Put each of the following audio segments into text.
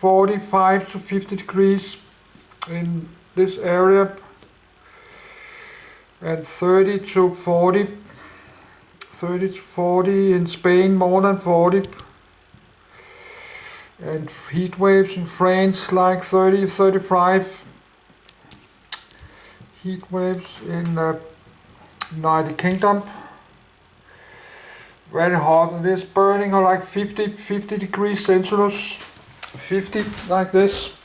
45 to 50 degrees in this area, and 30 to 40 in Spain, more than 40, and heat waves in France like 30-35 heat waves in United Kingdom. Very hot, and it's burning like 50 degrees Celsius, 50 like this,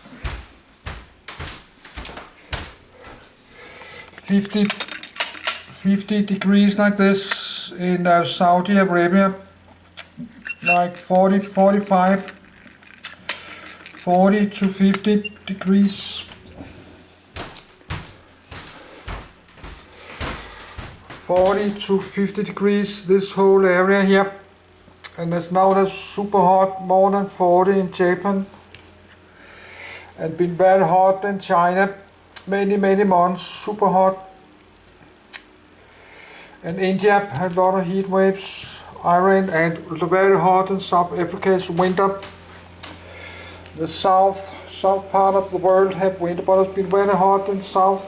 50 degrees like this in Saudi Arabia, like 45, 40 to 50 degrees. 40 to 50 degrees, this whole area here, and it's now super hot, more than 40 in Japan, and been very hot in China, many months, super hot, and India had a lot of heat waves, Iran, and very hot in South Africa. It's winter. The south part of the world have winter, but it's been very hot in South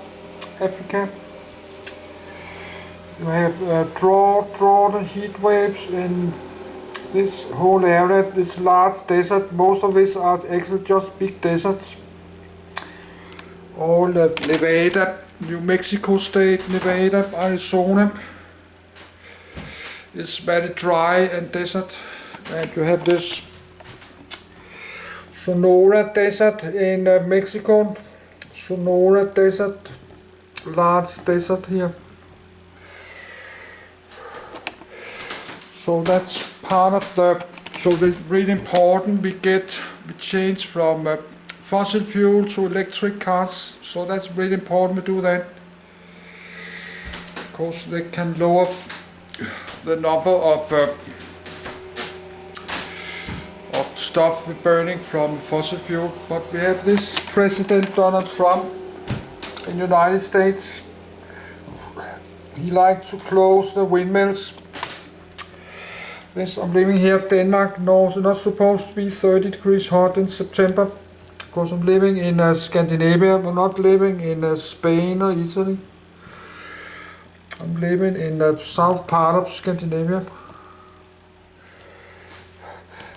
Africa. You have drought and heat waves in this whole area, this large desert. Most of these are actually just big deserts. All Nevada, New Mexico State, Nevada, Arizona is very dry and desert. And you have this Sonora Desert in Mexico. Sonora Desert, large desert here. So that's part of so it's really important we change from fossil fuel to electric cars. So that's really important we do that, because they can lower the number of stuff we're burning from fossil fuel. But we have this President Donald Trump in the United States. He likes to close the windmills. Yes, I'm living here in Denmark. No, it's not supposed to be 30 degrees hot in September, because I'm living in Scandinavia. I'm not living in Spain or Italy. I'm living in the south part of Scandinavia.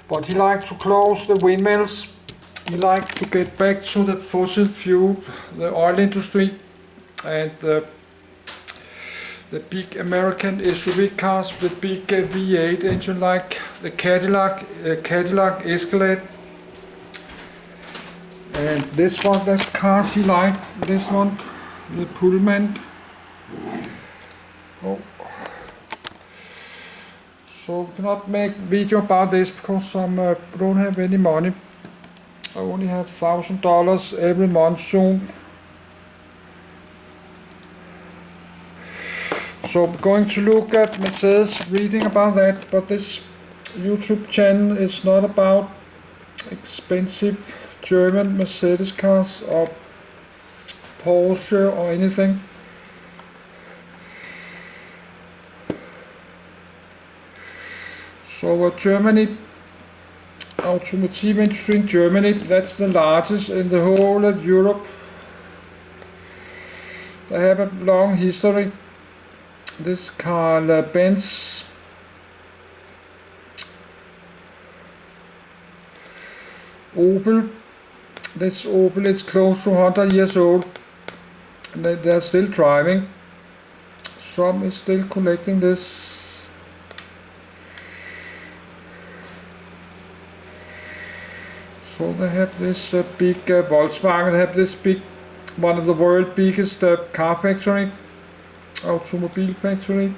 But he likes to close the windmills. He likes to get back to the fossil fuel, the oil industry, and the big American SUV cars with big V8 engine, like the Cadillac Escalade. And this one, that's cars he liked. This one, the Pullman. Oh. So I cannot make video about this because I don't have any money. I only have $1,000 every month soon. So I'm going to look at Mercedes, reading about that, but this YouTube channel is not about expensive German Mercedes cars or Porsche or anything. So Germany, automotive industry in Germany, that's the largest in the whole of Europe. They have a long history. This car, Benz, Opel. This Opel is close to 100 years old. They're still driving. Some is still collecting this. So they have this big Volkswagen. They have this big, one of the world's biggest car factory. Automobile factory.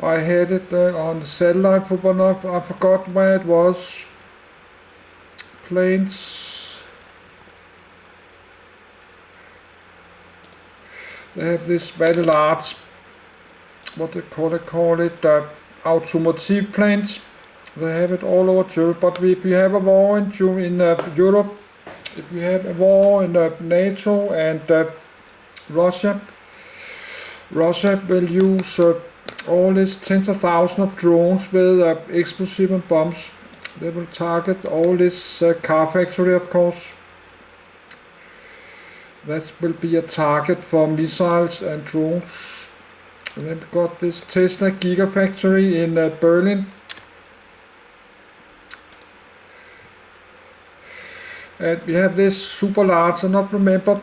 I had it on the satellite for one of, I forgot where it was. Planes. They have this very large, what they call it, automotive plants. They have it all over Europe. But if we have a war in Europe, if we have a war in NATO and Russia will use all these tens of thousands of drones with explosive and bombs. They will target all this car factory, of course. That will be a target for missiles and drones. And then we got this Tesla Gigafactory in Berlin. And we have this super large, I not remember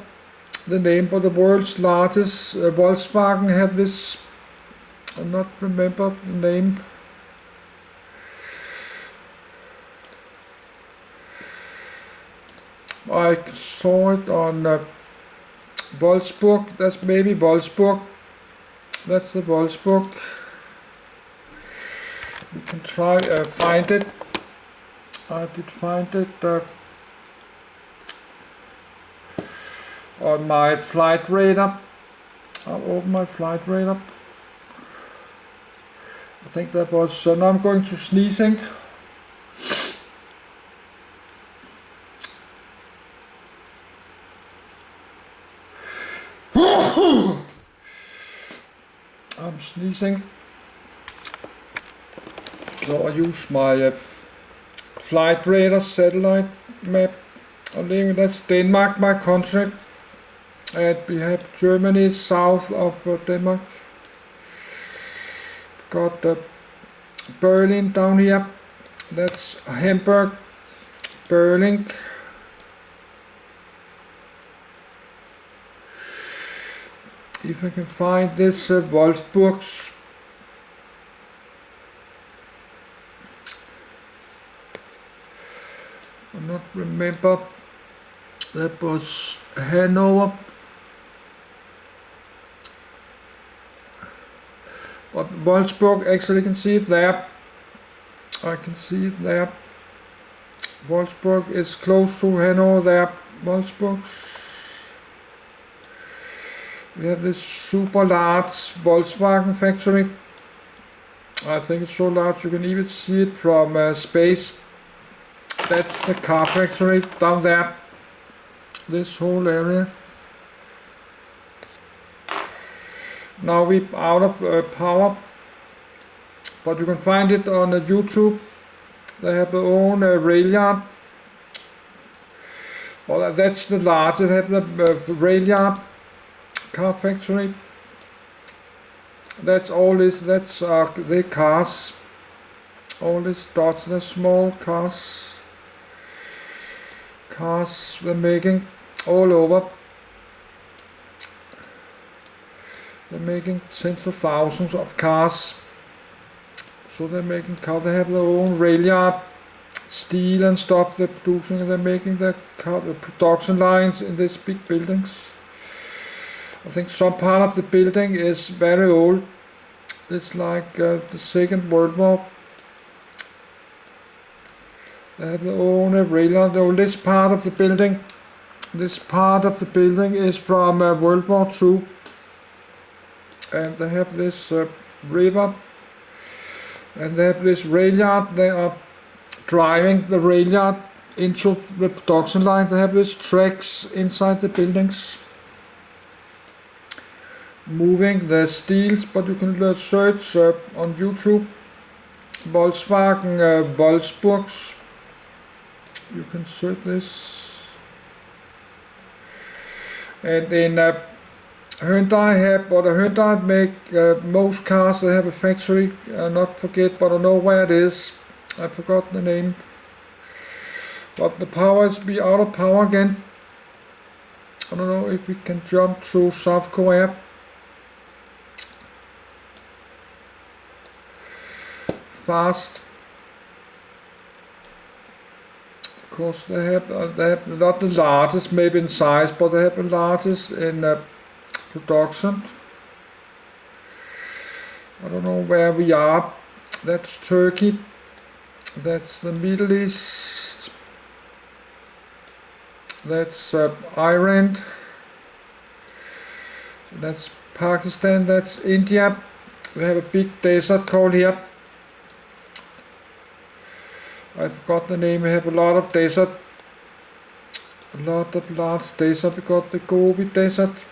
the name, but the world's largest Volkswagen have this, I not remember the name. I saw it on Wolfsburg, that's maybe Wolfsburg, that's the Wolfsburg. We can try find it. I did find it on my flight radar. I'll open my flight radar. I think that was, now I'm going to sneezing. I'm sneezing. So I use my flight radar satellite map. That's Denmark, my country. And we have Germany south of Denmark. Got Berlin down here. That's Hamburg, Berlin. If I can find this Wolfsburg. I not remember. That was Hanover. But Wolfsburg, actually you can see it there. I can see it there. Wolfsburg is close to Hanover there. Wolfsburg. We have this super large Volkswagen factory. I think it's so large you can even see it from space. That's the car factory down there. This whole area. Now we're out of power, but you can find it on YouTube. They have their own rail yard. Well, that's the largest. They have the rail yard car factory. That's all this. That's the cars. All these dots. The small cars. Cars they're making all over. They're making tens of thousands of cars. So they're making cars. They have their own rail yard, steel and stuff they're producing, and they're making the production lines in these big buildings. I think some part of the building is very old. It's like the Second World War. They have their own rail yard. This part of the building, is from World War II. And they have this river, and they have this rail yard. They are driving the rail yard into the production line. They have these tracks inside the buildings, moving the steels. But you can search on YouTube Volkswagen Wolfsburg. You can search this, and in Hyundai Hyundai make most cars. They have a factory, not forget, but I know where it is. I forgot the name. But the power is be out of power again. I don't know if we can jump to South Korea. Fast. Of course they have not the largest maybe in size, but they have the largest in production. I don't know where we are. That's Turkey. That's the Middle East. That's Iran. That's Pakistan. That's India. We have a big desert called here. I forgot the name. We have a lot of desert. A lot of large desert. We got the Gobi Desert.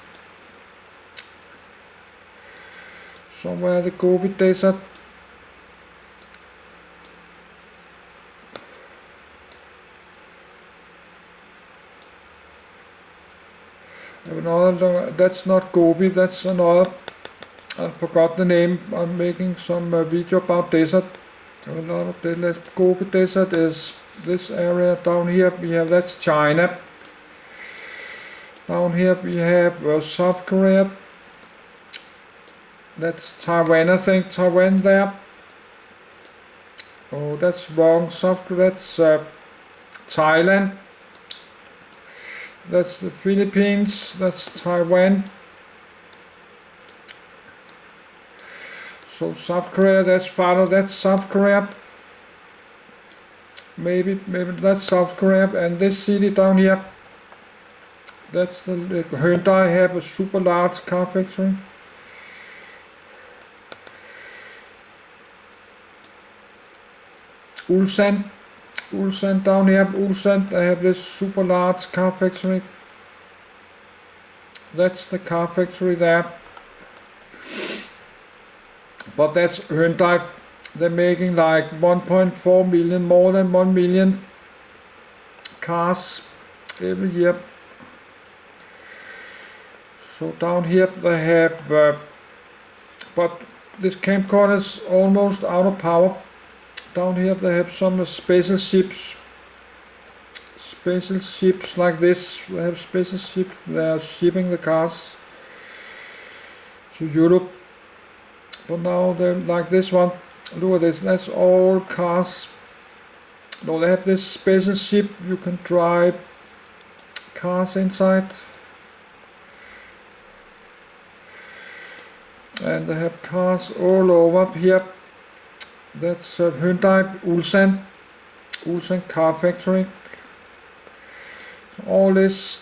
somewhere the Gobi Desert. Another, that's not Gobi, that's another, I forgot the name. I'm making some video about desert. A lot of the Gobi Desert is this area down here. We have, that's China. Down here we have South Korea. That's Taiwan, I think. Taiwan there. Oh, that's wrong. South Korea. That's Thailand. That's the Philippines. That's Taiwan. So South Korea. That's farther. That's South Korea. Maybe that's South Korea. And this city down here. That's the Hyundai have a super large car factory. Ulsan down here, Ulsan, they have this super large car factory. That's the car factory there. But that's Hyundai. They're making like 1.4 million, more than 1 million cars every year. So down here they have, but this camcorder is almost out of power. Down here they have some special ships like this. They have special ships. They are shipping the cars to Europe. But now they're like this one. Look at this. That's all cars. No, they have this special ship. You can drive cars inside. And they have cars all over here. That's Hyundai Ulsan car factory. So all these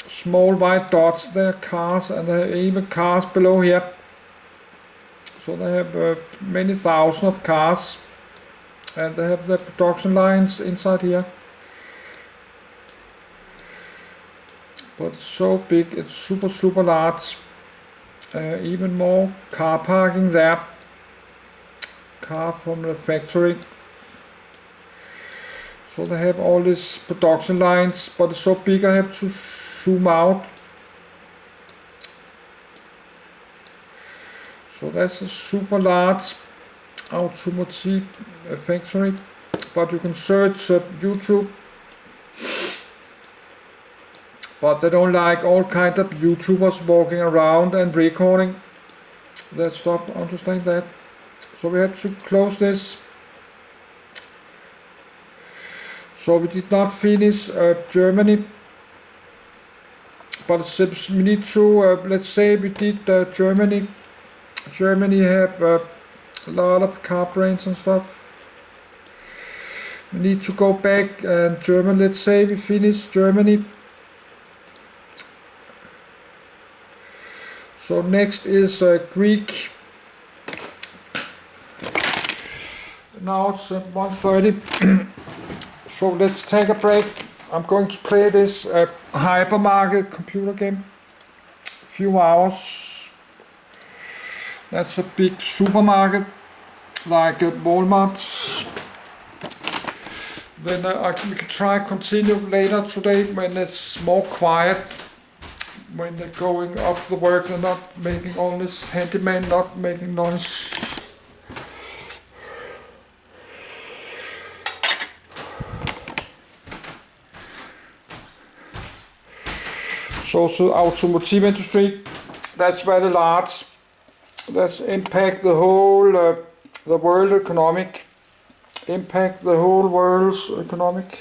small white dots, they're cars, and there are even cars below here. So they have many thousands of cars, and they have the production lines inside here. But it's so big, it's super large. Even more car parking there. Car from the factory. So they have all these production lines, but it's so big I have to zoom out. So that's a super large automotive factory, but you can search YouTube. But they don't like all kind of YouTubers walking around and recording. They stop understand that. So we had to close this. So we did not finish Germany. But since we need to, let's say we did Germany. Germany have a lot of car brands and stuff. We need to go back and Germany, let's say we finish Germany. So next is Greek. Now it's 1:30. So let's take a break. I'm going to play this Hypermarket computer game. A few hours. That's a big supermarket like Walmart. Then we can try continue later today when it's more quiet. When they're going off the work, they're not making all this handyman, not making noise. So automotive industry, that's very large. That's impact the whole the world economic. Impact the whole world's economic.